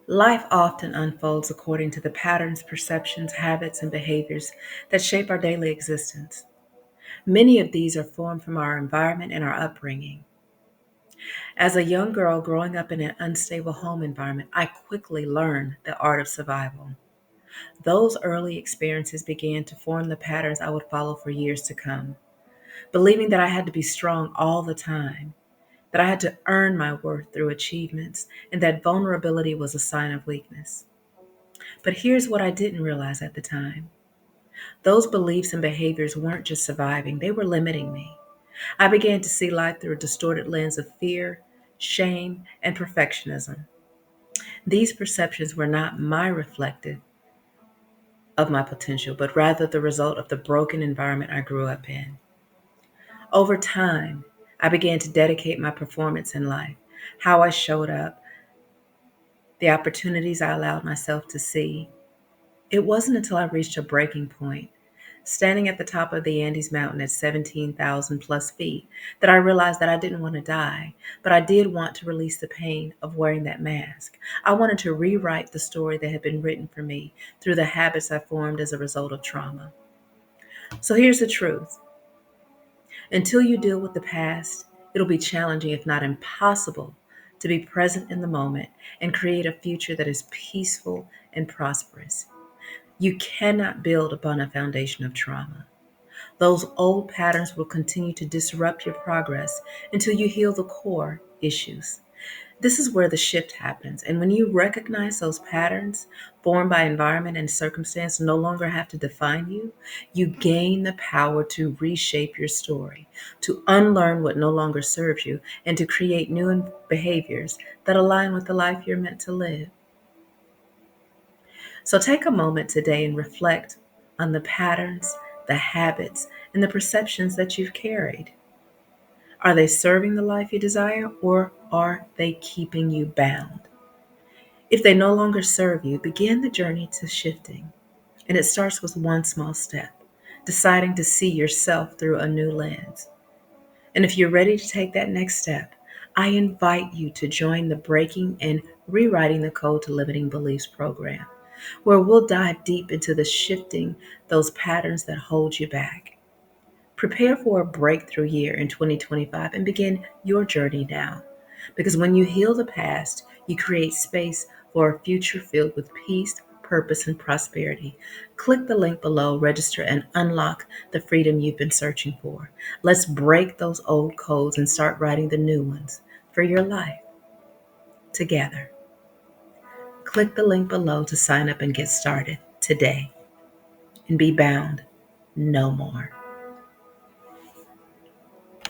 Life often unfolds according to the patterns, perceptions, habits, and behaviors that shape our daily existence. Many of these are formed from our environment and our upbringing. As a young girl growing up in an unstable home environment, I quickly learned the art of survival. Those early experiences began to form the patterns I would follow for years to come, believing that I had to be strong all the time, that I had to earn my worth through achievements, and that vulnerability was a sign of weakness. But here's what I didn't realize at the time. Those beliefs and behaviors weren't just surviving, they were limiting me. I began to see life through a distorted lens of fear, shame, and perfectionism. These perceptions were not my reflective of my potential, but rather the result of the broken environment I grew up in. Over time, I began to dedicate my performance in life, how I showed up, the opportunities I allowed myself to see. It wasn't until I reached a breaking point, standing at the top of the Andes Mountain at 17,000 plus feet, that I realized that I didn't want to die, but I did want to release the pain of wearing that mask. I wanted to rewrite the story that had been written for me through the habits I formed as a result of trauma. So here's the truth. Until you deal with the past, it'll be challenging, if not impossible, to be present in the moment and create a future that is peaceful and prosperous. You cannot build upon a foundation of trauma. Those old patterns will continue to disrupt your progress until you heal the core issues. This is where the shift happens. And when you recognize those patterns formed by environment and circumstance no longer have to define you, you gain the power to reshape your story, to unlearn what no longer serves you, and to create new behaviors that align with the life you're meant to live. So take a moment today and reflect on the patterns, the habits, and the perceptions that you've carried. Are they serving the life you desire, or are they keeping you bound? If they no longer serve you, begin the journey to shifting. And it starts with one small step, deciding to see yourself through a new lens. And if you're ready to take that next step, I invite you to join the Breaking and Rewriting the Code to Limiting Beliefs program, where we'll dive deep into the shifting those patterns that hold you back. Prepare for a breakthrough year in 2025 and begin your journey now. Because when you heal the past, you create space for a future filled with peace, purpose, and prosperity. Click the link below, register, and unlock the freedom you've been searching for. Let's break those old codes and start writing the new ones for your life together. Click the link below to sign up and get started today and be bound no more.